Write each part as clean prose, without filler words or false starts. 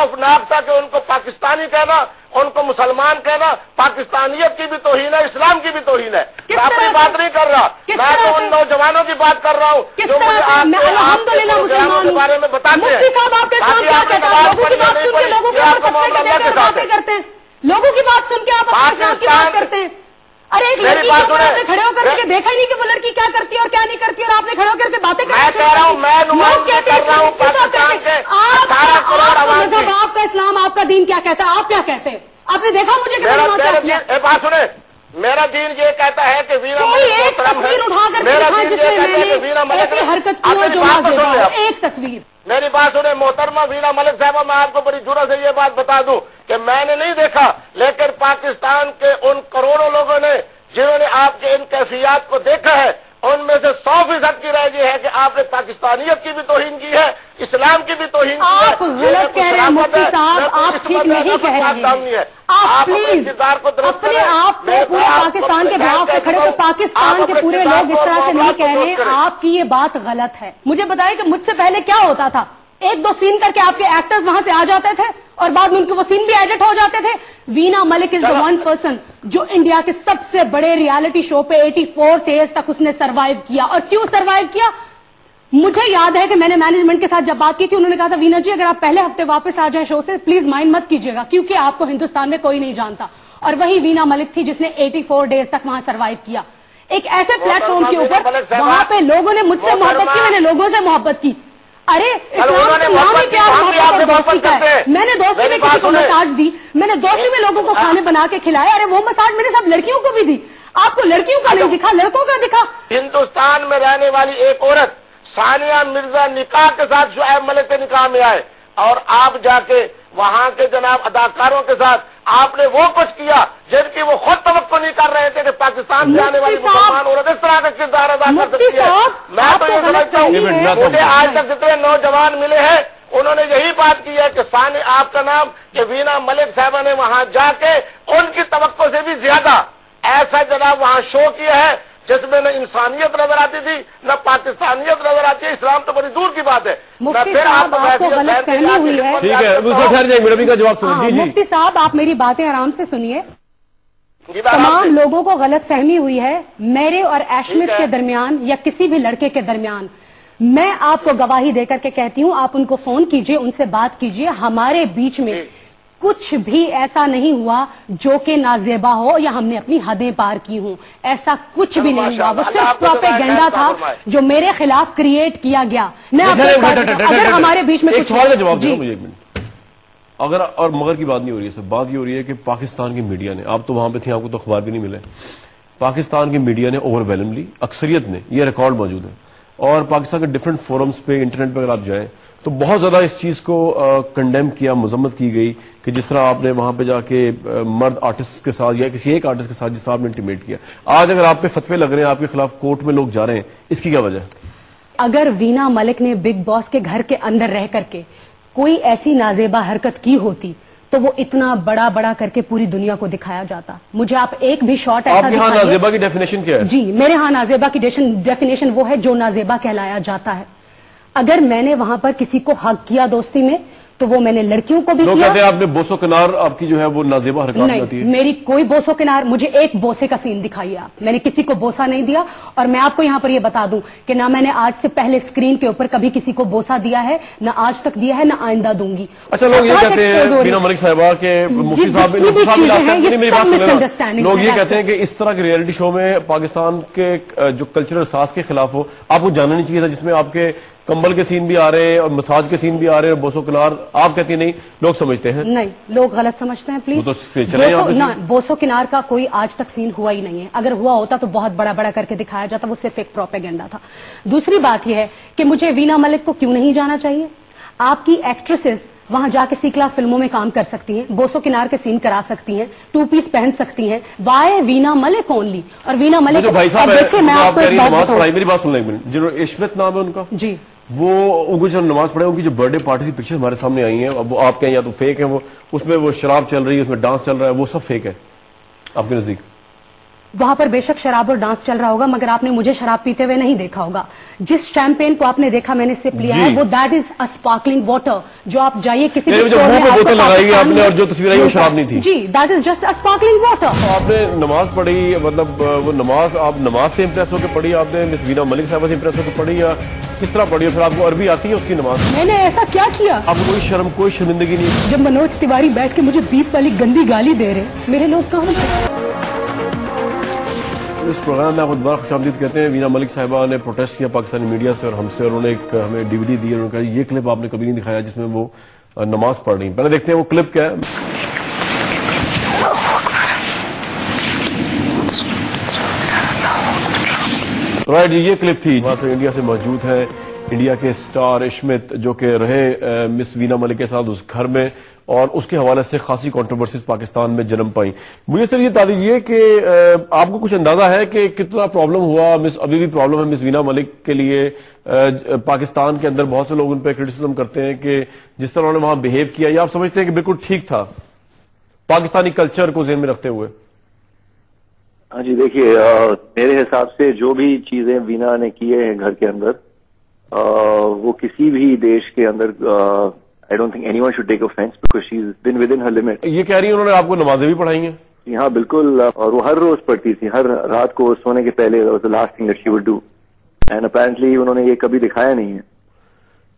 खौफनाक था कि उनको पाकिस्तानी कहना, उनको मुसलमान कहना पाकिस्तानियत की भी तौहीन है, इस्लाम की भी तौहीन है। मैं अपनी बात नहीं कर रहा, मैं तो उन नौजवानों की बात कर रहा हूँ जो मुझे बारे में बताते हैं। मुफ्ती साहब आपका इस्लाम क्या कहता है? लोगों की बात सुन के लोगों के ऊपर बातें करते हैं, लोगों की बात सुन के आप अपने इस्लाम की बात करते हैं। अरे एक लड़की के ऊपर आपने खड़े होकर के देखा ही नहीं कि वो लड़की क्या करती है और क्या नहीं करती, और आपने खड़े होकर के बातें करना मैं कह रहा हूँ, मैं नुमाइंदगी कर रहा हूँ पाकिस्तान के 18 करोड़ आवाम की। मजहब, आपका इस्लाम, आपका दीन क्या कहता है? आप क्या कहते हैं? आपने देखा मुझे कि बात सुने, मेरा दीन ये कहता है कि वीना कोई एक तस्वीर उठा कर जिसमें मैंने ऐसी हरकत की हो जो नाज़ेबा हो, एक तस्वीर। मेरी बात सुने मोहतरमा वीना मलिक साहबा, मैं आपको बड़ी जुर्रत से ये बात बता दूं कि मैंने नहीं देखा, लेकिन पाकिस्तान के उन करोड़ों लोगों ने जिन्होंने आपके इन कैफियत को देखा है, उनमें से 100% की राय ये है कि आपने पाकिस्तानियत की भी तौहीन की है, इस्लाम की भी तौहीन की है। आप गलत कह रहे हैं मुफ्ती साहब, आप ठीक नहीं कह रहे हैं। आप प्लीज अपने आप को पूरे पाकिस्तान के भाव पे खड़े हो, पाकिस्तान के पूरे लोग इस तरह से नहीं कह रहे हैं। आपकी ये बात गलत है। मुझे बताइए कि मुझसे पहले क्या होता था? एक दो सीन करके आपके एक्टर्स वहां से आ जाते थे और बाद में उनके वो सीन भी एडिट हो जाते थे। Veena Malik is the one person जो इंडिया के सबसे बड़े रियलिटी शो पे 84 डेज तक उसने सरवाइव किया। और क्यों सरवाइव किया? मुझे याद है कि मैंने मैनेजमेंट के साथ जब बात की थी, उन्होंने कहा था वीना जी अगर आप पहले हफ्ते वापस आ जाए शो से प्लीज माइंड मत कीजिएगा, क्योंकि आपको हिंदुस्तान में कोई नहीं जानता। और वही वीना मलिक थी जिसने 84 डेज तक वहां सरवाइव किया, एक ऐसे प्लेटफॉर्म के ऊपर। वहां पे लोगों ने मुझसे मोहब्बत की, मैंने लोगों से मोहब्बत की। अरे इस्लाम का नाम ही प्यार मोहब्बत और दोस्ती का है। मैंने दोस्ती में किसी को मसाज दी, मैंने दोस्ती में लोगों को खाने बना के खिलाए। अरे वो मसाज मैंने सब लड़कियों को भी दी। आपको लड़कियों का नहीं दिखा, लड़कों का दिखा। हिंदुस्तान में रहने वाली एक औरत सानिया मिर्जा निकाह के साथ शुएब मलिक के निकाह में आए, और आप जाके वहां के जनाब अदाकारों के साथ आपने वो कुछ किया जिनकी वो खुद तवक्को नहीं कर रहे थे कि पाकिस्तान से आने वाली मुसलमान औरत इस तरह का किरदार अदा कर सकती है। मैं तो ये समझता हूँ, मुझे आज तक जितने नौजवान मिले हैं उन्होंने यही बात की है कि सानी आपका नाम कि वीना मलिक साहबा ने वहां जाके उनकी तवक्को से भी ज्यादा ऐसा जनाब वहां शो किया है जिसमें न इंसानियत नजर आती थी न पाकिस्तानियत नजर आती है। इस्लाम तो बड़ी दूर की बात है। मुफ्ती साहब आपको गलतफहमी हुई है। ठीक है, ठहर जाएंगे, मैडम का जवाब सुनिए। जी मुफ्ती साहब आप मेरी बातें आराम से सुनिए। तमाम लोगों को गलतफहमी हुई है मेरे और एशमित के दरमियान या किसी भी लड़के के दरमियान। मैं आपको गवाही देकर के कहती हूँ, आप उनको फोन कीजिए, उनसे बात कीजिए। हमारे बीच में कुछ भी ऐसा नहीं हुआ जो कि नाजेबा हो या हमने अपनी हदें पार की हूं। ऐसा कुछ भी नहीं हुआ। वो सिर्फ प्रोपेगेंडा था जो मेरे खिलाफ क्रिएट किया गया। मैं अगर हमारे बीच में एक सवाल का जवाब दो मुझे एक मिनट। अगर और मगर की बात नहीं हो रही है, सब बात ये हो रही है कि पाकिस्तान की मीडिया ने, आप तो वहां पे थे, आपको तो अखबार भी नहीं मिले, पाकिस्तान की मीडिया ने ओवरवेलमली अक्सरियत ने, ये रिकॉर्ड मौजूद है, और पाकिस्तान के डिफरेंट फोरम्स पे इंटरनेट पे अगर आप जाएं तो बहुत ज्यादा इस चीज को कंडेम किया, मजम्मत की गई कि जिस तरह आपने वहां पे जाके मर्द आर्टिस्ट के साथ या किसी एक आर्टिस्ट के साथ जिस तरह आपने इंटीमेट किया, आज अगर आप पे फतवे लग रहे हैं, आपके खिलाफ कोर्ट में लोग जा रहे हैं, इसकी क्या वजह है? अगर वीना मलिक ने बिग बॉस के घर के अंदर रह करके कोई ऐसी नाजेबा हरकत की होती तो वो इतना बड़ा बड़ा करके पूरी दुनिया को दिखाया जाता। मुझे आप एक भी शॉट ऐसा दिखाइए। आपके यहाँ नाजेबा की डेफिनेशन क्या है? जी मेरे यहाँ नाजेबा की डेफिनेशन वो है जो नाजेबा कहलाया जाता है। अगर मैंने वहां पर किसी को हक किया दोस्ती में तो वो मैंने लड़कियों को भी किया। कहते हैं आपने बोसो किनार आपकी जो है वो नाजेबा हरकत नहीं होती है। मेरी कोई बोसो किनार, मुझे एक बोसे का सीन दिखाइए आप। मैंने किसी को बोसा नहीं दिया। और मैं आपको यहाँ पर ये बता दूं कि ना मैंने आज से पहले स्क्रीन के ऊपर कभी किसी को बोसा दिया है, ना आज तक दिया है, ना आइंदा दूंगी। अच्छा, लोग ये कहते हैं वीना मलिक साहिबा के मुफ्ती साहब लोग ये कहते हैं कि इस तरह के रियलिटी शो में पाकिस्तान के जो कल्चरल सास के खिलाफ हो, आपको जानना नहीं चाहिए था, जिसमें आपके कंबल के सीन भी आ रहे हैं और मसाज के सीन भी आ रहे हैं और बोसो किनार। आप कहती नहीं, लोग समझते हैं। नहीं, लोग गलत समझते हैं। प्लीज बोसो किनार का कोई आज तक सीन हुआ ही नहीं है। अगर हुआ होता तो बहुत बड़ा बड़ा करके दिखाया जाता, वो सिर्फ एक प्रोपेगेंडा था। दूसरी बात यह है कि मुझे वीना मलिक को क्यों नहीं जाना चाहिए। आपकी एक्ट्रेसेस वहां जाके सी क्लास फिल्मों में काम कर सकती हैं, बोसो किनार के सीन करा सकती हैं, टू पीस पहन सकती हैं। Why Veena Malik only? और वीना मलिक देखिए, मैं आपको एक बात बताऊं, मेरी बात सुन लें, जिन्होंने इश्मत नाम है उनका जी, वो उनको जो नमाज पढ़े, उनकी जो बर्थडे पार्टी की पिक्चर्स हमारे सामने आई हैं, अब वो आप कहें या तो फेक है, वो उसमें वो शराब चल रही है, उसमें डांस चल रहा है, वो सब फेक है आपके नजदीक? वहां पर बेशक शराब और डांस चल रहा होगा, मगर आपने मुझे शराब पीते हुए नहीं देखा होगा। जिस शैंपेन को आपने देखा मैंने सिप लिया है, वो that is a sparkling water. जो आप जाइए किसी भी स्टोर में बोतल लगाई आपने और जो तस्वीर आई वो शराब नहीं थी। जी, that is just a sparkling water. आपने नमाज पढ़ी, मतलब वो नमाज आप नमाज से इम्प्रेस होकर पढ़ी, आपने मिस वीना मलिक साहब से इम्प्रेस होकर पढ़ी, या किस तरह पढ़ी? फिर आपको अरबी आती है उसकी नमाज? मैंने ऐसा क्या किया? आपको कोई शर्म कोई शर्मिंदगी नहीं? जब मनोज तिवारी बैठ के मुझे बीप वाली गंदी गाली दे रहे, मेरे लोग कहाँ थे? इस प्रोग्राम में आपको दोबारा खुशामदीद कहते हैं। वीना मलिक साहिबा ने प्रोटेस्ट किया पाकिस्तानी मीडिया से और हमसे, और उन्होंने एक हमें डीवीडी दी, उन्होंने कहा ये क्लिप आपने कभी नहीं दिखाया जिसमें वो नमाज पढ़ रही। पहले देखते हैं वो क्लिप क्या है। राइट, ये क्लिप थी वहां से इंडिया से मौजूद है इंडिया के स्टार इश्मित, जो कि रहे मिस वीना मलिक के साथ उस घर में, और उसके हवाले से खासी कंट्रोवर्सीज पाकिस्तान में जन्म पाई। मुझे सर ये बता दीजिए कि आपको कुछ अंदाजा है कि कितना प्रॉब्लम हुआ, अभी भी प्रॉब्लम है मिस वीना मलिक के लिए? पाकिस्तान के अंदर बहुत से लोग उन पर क्रिटिसिज्म करते हैं कि जिस तरह उन्होंने वहां बिहेव किया, या आप समझते हैं कि बिल्कुल ठीक था पाकिस्तानी कल्चर को ज़हन में रखते हुए? हाँ जी, देखिए मेरे हिसाब से जो भी चीजें वीना ने की है घर के अंदर, वो किसी भी देश के अंदर I don't think anyone should take offense because she's been within her limit. ये कह रही है उन्होंने आपको नमाजें भी पढ़ाई हैं? जी हाँ, बिल्कुल, और वो हर रोज पढ़ती थी, हर रात को सोने के पहले was the last thing that she would do. And apparently उन्होंने ये कभी दिखाया नहीं है।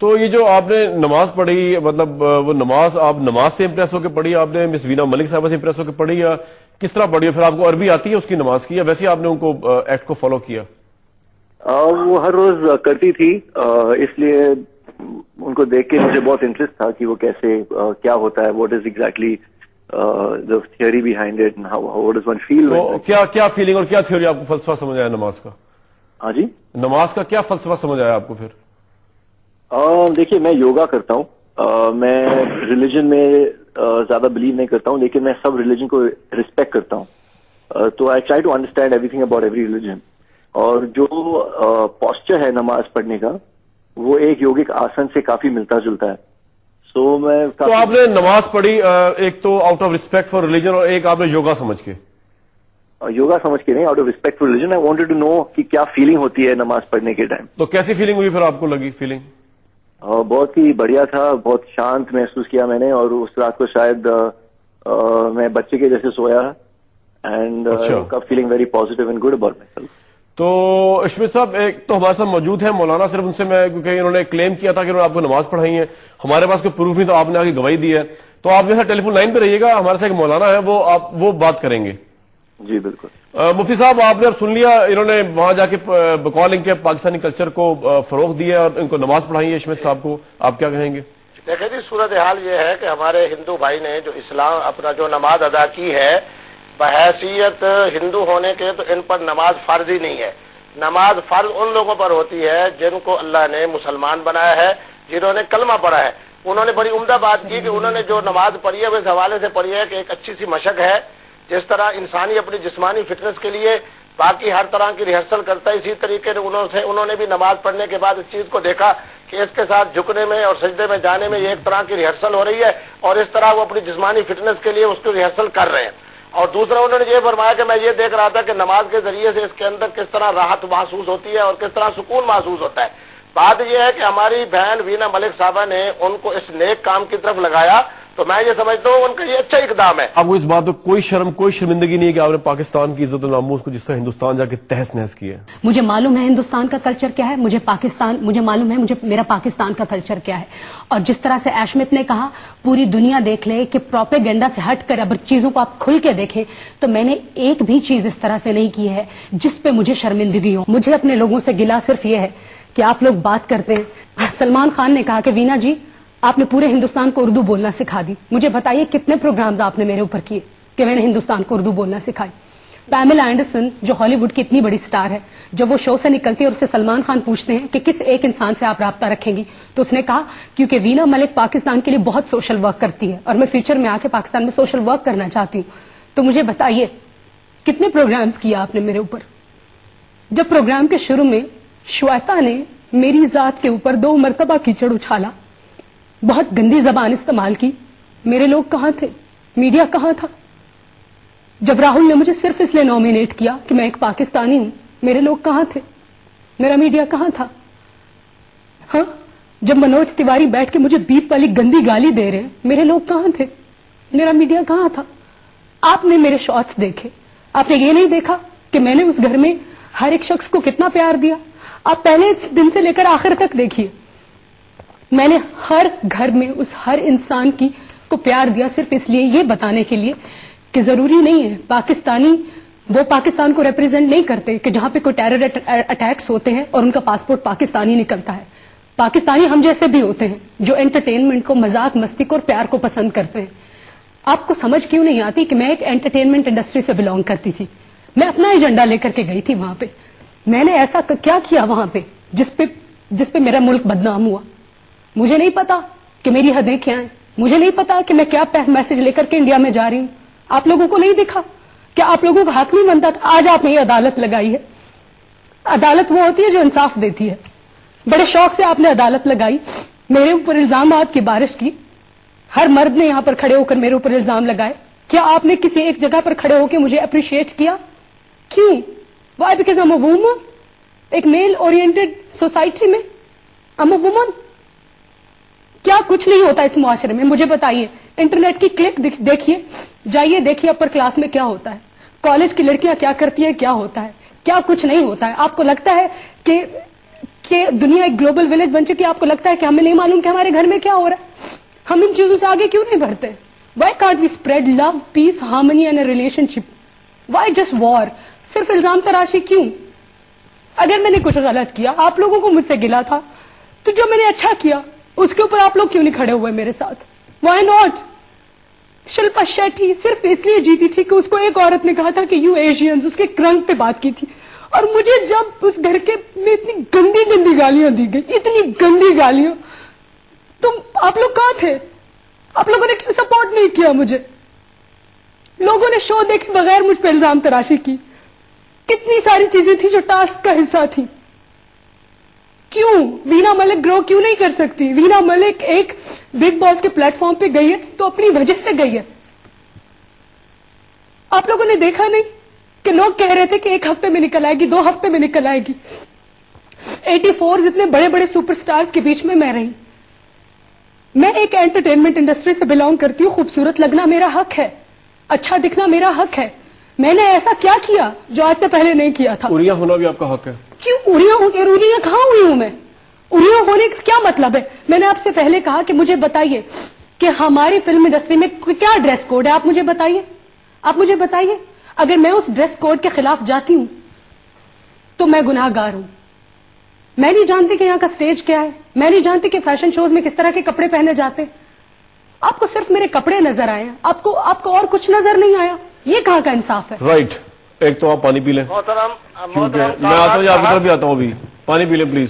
तो ये जो आपने नमाज पढ़ी, मतलब वो नमाज आप नमाज से इम्प्रेस होकर पढ़ी, आपने मिस वीना मलिक साहब से इम्प्रेस होकर पढ़ी, या किस तरह पढ़ी? फिर आपको अरबी आती है उसकी नमाज की, या वैसे आपने उनको एक्ट को फॉलो किया? वो हर रोज करती थी, इसलिए उनको देख के मुझे बहुत इंटरेस्ट था कि वो कैसे क्या होता है, what is exactly the theory behind it, how does one feel. तो क्या फीलिंग और क्या थ्योरी आपको फलसफा समझ आया नमाज का? हाँ जी, नमाज का क्या फलसफा समझ आया आपको फिर? देखिए, मैं योगा करता हूँ, मैं रिलीजन में ज्यादा बिलीव नहीं करता हूँ, लेकिन मैं सब रिलीजन को रिस्पेक्ट करता हूँ। तो I try to understand everything about every religion. और जो पॉस्चर है नमाज पढ़ने का, वो एक योगिक आसन से काफी मिलता जुलता है। तो आपने नमाज पढ़ी एक तो out of respect for religion, और एक आपने योगा समझ के? योगा समझ के नहीं, out of respect for religion. I wanted to know कि क्या फीलिंग होती है नमाज पढ़ने के टाइम। तो कैसी फीलिंग हुई फिर आपको? लगी फीलिंग? बहुत ही बढ़िया था, बहुत शांत महसूस किया मैंने, और उस रात को शायद मैं बच्चे के जैसे सोया, and feeling very positive and good about myself. तो इश्मित साहब एक तो हमारे साथ मौजूद है मौलाना, सिर्फ उनसे मैं, क्योंकि इन्होंने क्लेम किया था कि उन्होंने आपको नमाज पढ़ाई है, हमारे पास कोई प्रूफ नहीं, तो आपने आगे गवाही दी है। तो आप जैसा टेलीफोन लाइन पे रहिएगा, हमारे साथ एक मौलाना है, वो बात करेंगे। जी बिल्कुल। मुफ्ती साहब, आपने अब सुन लिया, इन्होंने वहां जाके बकौल इनके पाकिस्तानी कल्चर को फरोग दिया और इनको नमाज पढ़ाई है इश्मित साहब को, आप क्या कहेंगे? देखिए जी, सूरत हाल ये है कि हमारे हिंदू भाई ने जो इस्लाम अपना जो नमाज अदा की है, बहैसियत हिंदू होने के, तो इन पर नमाज फर्ज ही नहीं है। नमाज फर्ज उन लोगों पर होती है जिनको अल्लाह ने मुसलमान बनाया है, जिन्होंने कलमा पढ़ा है। उन्होंने बड़ी उम्दा बात की कि उन्होंने जो नमाज पढ़ी है वो इस हवाले से पढ़ी है कि एक अच्छी सी मशक है। जिस तरह इंसानी अपनी जिस्मानी फिटनेस के लिए बाकी हर तरह की रिहर्सल करता है, इसी तरीके से उन्होंने भी नमाज पढ़ने के बाद इस चीज को देखा कि इसके साथ झुकने में और सजदे में जाने में ये एक तरह की रिहर्सल हो रही है, और इस तरह वो अपनी जिस्मानी फिटनेस के लिए उसकी रिहर्सल कर रहे हैं। और दूसरा उन्होंने ये फरमाया कि मैं ये देख रहा था कि नमाज के जरिए से इसके अंदर किस तरह राहत महसूस होती है और किस तरह सुकून महसूस होता है। बात यह है कि हमारी बहन वीना मलिक साहबा ने उनको इस नेक काम की तरफ लगाया, तो मैं ये समझता हूँ उनका ये अच्छा इकदाम है। आपको इस बात में कोई शर्म कोई शर्मिंदगी नहीं है कि आपने पाकिस्तान की इज्जत और नामूस को जिस तरह हिंदुस्तान जाके तहस नहस किया है? मुझे मालूम है हिंदुस्तान का कल्चर क्या है, मुझे मालूम है मेरा पाकिस्तान का कल्चर क्या है। और जिस तरह से एशमित ने कहा, पूरी दुनिया देख ले कि प्रोपेगेंडा से हटकर अगर चीजों को आप खुल के देखें, तो मैंने एक भी चीज इस तरह से नहीं की है जिस पे मुझे शर्मिंदगी हो। मुझे अपने लोगों से गिला सिर्फ ये है कि आप लोग बात करते हैं। सलमान खान ने कहा कि वीना जी, आपने पूरे हिंदुस्तान को उर्दू बोलना सिखा दी। मुझे बताइए कितने प्रोग्राम्स आपने मेरे ऊपर किए कि मैंने हिंदुस्तान को उर्दू बोलना सिखाई। पैमेला एंडरसन, जो हॉलीवुड की इतनी बड़ी स्टार है, जब वो शो से निकलती है और उससे सलमान खान पूछते हैं कि किस एक इंसान से आप राब्ता रखेंगी, तो उसने कहा क्योंकि वीना मलिक पाकिस्तान के लिए बहुत सोशल वर्क करती है और मैं फ्यूचर में आके पाकिस्तान में सोशल वर्क करना चाहती हूँ। तो मुझे बताइए कितने प्रोग्राम्स किया आपने मेरे ऊपर? जब प्रोग्राम के शुरू में श्वेता ने मेरी जात के ऊपर 2 मरतबा कीचड़ उछाला, बहुत गंदी जबान इस्तेमाल की, मेरे लोग कहाँ थे? मीडिया कहाँ था? جب راہل نے مجھے صرف اس لیے نامینیٹ کیا کہ میں ایک پاکستانی ہوں، میرے لوگ کہاں تھے؟ میرا میڈیا کہاں تھا؟ ہاں، جب منوج تیواری بیٹھ کے مجھے بیپ والی گندی گالی دے رہے ہیں، میرے لوگ کہاں تھے؟ میرا میڈیا کہاں تھا؟ آپ نے میرے شارٹس دیکھے، آپ نے یہ نہیں دیکھا کہ میں نے اس گھر میں ہر ایک شخص کو کتنا پیار دیا؟ آپ پہلے دن سے لے کر آخر تک دیکھیے، میں نے ہر گھر میں اس ہر انسان کو پیار دیا، صرف اس لیے یہ بتانے کے لیے کہ ضروری نہیں ہے پاکستانی وہ پاکستان کو ریپرزینٹ نہیں کرتے کہ جہاں پہ کوئی ٹیرر اٹیکس ہوتے ہیں اور ان کا پاسپورٹ پاکستانی نکلتا ہے. پاکستانی ہم جیسے بھی ہوتے ہیں جو انٹرٹینمنٹ کو، مذاق مستی کو اور پیار کو پسند کرتے ہیں. آپ کو سمجھ کیوں نہیں آتی کہ میں ایک انٹرٹینمنٹ انڈسٹری سے بلانگ کرتی تھی، میں اپنا ایجنڈا لے کر کے گئی تھی وہاں پہ. میں نے ایسا کیا کیا وہاں پہ جس پہ میرا ملک بدنام ہوا؟ مجھے نہیں پتا کہ میری حدیں کیا ہیں، مجھے نہیں پتا کہ میں کیا میسج لے کر کے انڈیا میں جا رہی ہوں. آپ لوگوں کو نہیں دکھا کہ آپ لوگوں کا حق نہیں بنتا تھا؟ آج آپ نے یہ عدالت لگائی ہے. عدالت وہ ہوتی ہے جو انصاف دیتی ہے. بڑے شوق سے آپ نے عدالت لگائی، میرے اوپر الزامات کی بارش کی. ہر مرد نے یہاں پر کھڑے ہو کر میرے اوپر الزام لگائے. کیا آپ نے کسی ایک جگہ پر کھڑے ہو کے مجھے اپریشیٹ کیا؟ کیوں؟ Why? Because I am a woman. ایک میل اورینٹڈ سوسائٹی میں آئی ایم اے وومن. کیا کچھ نہیں ہوتا اس معاشرے میں؟ مجھے بتائیے. انٹرنیٹ کی کلک دیکھیے، جائیے دیکھیے اپر کلاس میں کیا ہوتا ہے، کالج کی لڑکیاں کیا کرتی ہیں، کیا ہوتا ہے، کیا کچھ نہیں ہوتا ہے. آپ کو لگتا ہے کہ دنیا ایک گلوبل ولیج بن چکی ہے؟ آپ کو لگتا ہے کہ ہمیں نہیں معلوم کہ ہمارے گھر میں کیا ہو رہا ہے؟ ہم ان چیزوں سے آگے کیوں نہیں بڑھتے؟ Why can't we spread love, peace, harmony and a relationship? Why just war? صرف الزام تراشی کیوں؟ اگر میں نے کچھ غلط کیا، آپ لوگوں کو مجھ سے گلا تھا، تو جو میں نے اچھا کیا اس کے اوپر آپ لوگ کیوں نہیں کھڑے ہوئے میرے ساتھ؟ Y not? شلپا شیٹی صرف اس لیے جیتی تھی کہ اس کو ایک عورت نے کہا تھا کہ یو ایشینز، اس کے کرنک پہ بات کی تھی. اور مجھے جب اس گھر کے میں اتنی گندی گندی گالیاں دی گئی، اتنی گندی گالیاں، تم آپ لوگ کہاں تھے؟ آپ لوگوں نے کیوں سپورٹ نہیں کیا مجھے؟ لوگوں نے شو دیکھے بغیر مجھ پہ الزام تراشی کی. کتنی ساری چیزیں تھی جو ٹاسک کا حصہ تھی. کیوں وینا ملک گرو کیوں نہیں کر سکتی؟ وینا ملک ایک بگ باس کے پلیٹ فارم پہ گئی ہے تو اپنی وجہ سے گئی ہے. آپ لوگوں نے دیکھا نہیں کہ لوگ کہہ رہے تھے کہ 1 ہفتے میں نکل آئے گی، 2 ہفتے میں نکل آئے گی. 84 اتنے بڑے بڑے سپر سٹارز کے بیچ میں رہی. میں ایک انٹرٹینمنٹ انڈسٹری سے بلانگ کرتی ہوں. خوبصورت لگنا میرا حق ہے، اچھا دکھنا میرا حق ہے. میں نے ایسا کیا کیا جو آج سے پہلے نہیں کیا تھا؟ اوریا ہونا بھی آپ کا حق ہے. کیوں اوریا کہاں ہوئی ہوں میں؟ اوریا ہونے کا کیا مطلب ہے؟ میں نے آپ سے پہلے کہا کہ مجھے بتائیے کہ ہماری فلم انڈسٹری میں کیا ڈریس کوڈ ہے. آپ مجھے بتائیے. اگر میں اس ڈریس کوڈ کے خلاف جاتی ہوں تو میں گناہ گار ہوں. میں نہیں جانتی کہ یہاں کا سٹیج کیا ہے، میں نہیں جانتی کہ فیشن شوز میں کس طرح کے کپڑے پہنے جاتے. آپ کو صرف میرے کپڑے نظر آئے ہیں، آپ کو اور کچھ نظر نہیں آیا. یہ کہاں کا انصاف ہے؟ رائٹ. ایک تو آپ پانی پی لیں، کیونکہ میں آتا ہوں، آپ کی طرف بھی آتا ہوں. ابھی پانی پی لیں پلیز.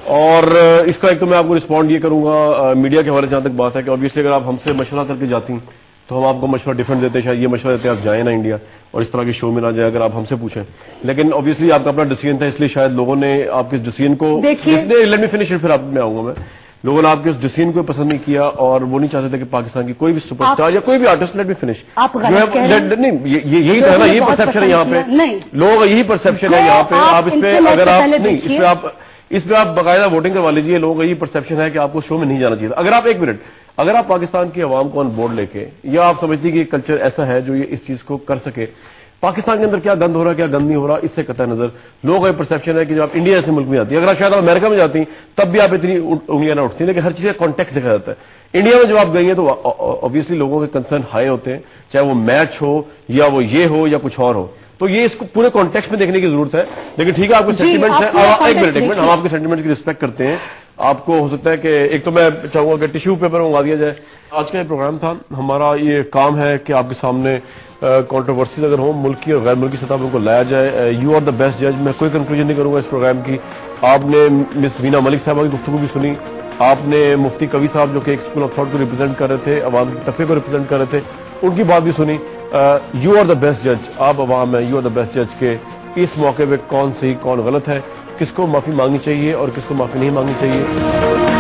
اور اس کا ایک تو میں آپ کو رسپونڈ یہ کروں گا میڈیا کے حوالے سے. جہاں تک بات ہے کہ obviously اگر آپ ہم سے مشورہ کر کے جاتی ہیں تو ہم آپ کو مشورہ ڈفرنٹ دیتے ہیں. شاید یہ مشورہ دیتے ہیں آپ جائیں نا انڈیا اور اس طرح کے شو میں نہ جائیں اگر آپ ہم سے پوچھیں. لیکن obviously آپ کا اپنا ڈیسیژن تھا، اس لیے شاید لوگوں نے آپ کے اس ڈیسیژن کو، لیٹ می فنش، پھر آپ میں آؤں گا. میں لوگوں نے آپ کے اس ڈیسیژن کو پسند نہیں کیا اور وہ نہیں چاہتے تھے کہ پاکستان کی کوئی بھی سپر اسٹار یا کوئی بھی آرٹسٹ، لیٹ می فنش، نہیں یہی تو ہے نا، یہی پرسپشن ہے یہاں پہ. لوگ یہی پرسپشن ہے یہاں پہ. آپ اس پہ اگر آپ نہیں اس پہ آپ باقاعدہ ووٹنگ کروا لیجیے. لوگوں کا یہی پرسپشن ہے کہ آپ کو شو میں نہیں جانا چاہیے. اگر آپ ایک منٹ، اگر آپ پاکستان کی عوام کو آن بورڈ لے کے، یا آپ سمجھتی کہ یہ کلچر ایسا ہے جو یہ اس چیز کو کر سکے، پاکستان کے اندر کیا گند ہو رہا ہے کیا گند نہیں ہو رہا، اس سے قطع نظر لوگوں کا یہ پرسپشن ہے کہ جب آپ انڈیا جیسے ملک میں جاتی ہیں، اگر آپ شاید آپ امریکہ میں جاتی ہیں تب بھی آپ اتنی انگلیاں نہ اٹھتی ہیں، لیکن ہر چیز کا کانٹیکسٹ دیکھا جاتا ہے. انڈیا میں جب آپ گئی ہیں تو obviously لوگوں کے کنسرن ہائی ہوتے ہیں، چاہے وہ میچ ہو یا وہ یہ ہو یا کچھ اور ہو. تو یہ اس کو پورے کانٹیکسٹ میں دیکھنے کی ضرورت ہے. لیکن ٹھیک ہے، آپ کے سینٹیمنٹس ہیں، ایک منٹ ہم آپ کے سینٹیمنٹس کی رسپیکٹ کرتے ہیں. آپ کو ہو سکتا ہے کہ ایک تو میں چاہوں گا کہ ٹیشو پیپر منگوا دیا جائے. آج کا یہ پروگرام تھا، ہمارا یہ کام ہے کہ آپ کے سامنے کنٹروورسیز اگر ہوں ملکی اور غیر ملکی سطح پر ان کو لایا جائے. یو آر دا بیسٹ جج. میں کوئی کنکلوژن نہیں کروں گا اس پروگرام کی. آپ نے مس وینا ملک صاحبہ کی گفتگو بھی سنی، آپ نے مفتی کبھی صاحب جو کہ ایک اسکول آف تھاٹ کو ریپرزینٹ کر رہے تھے، عوام کے طبقے کو ریپرزینٹ کر رہے تھے، ان کی بات بھی سنی. یو آر دا بیسٹ جج. آپ عوام ہیں، یو آر دا بیسٹ جج کے اس موقع پہ کون صحیح کون غلط ہے، کس کو معافی مانگنی چاہیے اور کس کو معافی نہیں مانگنی چاہیے.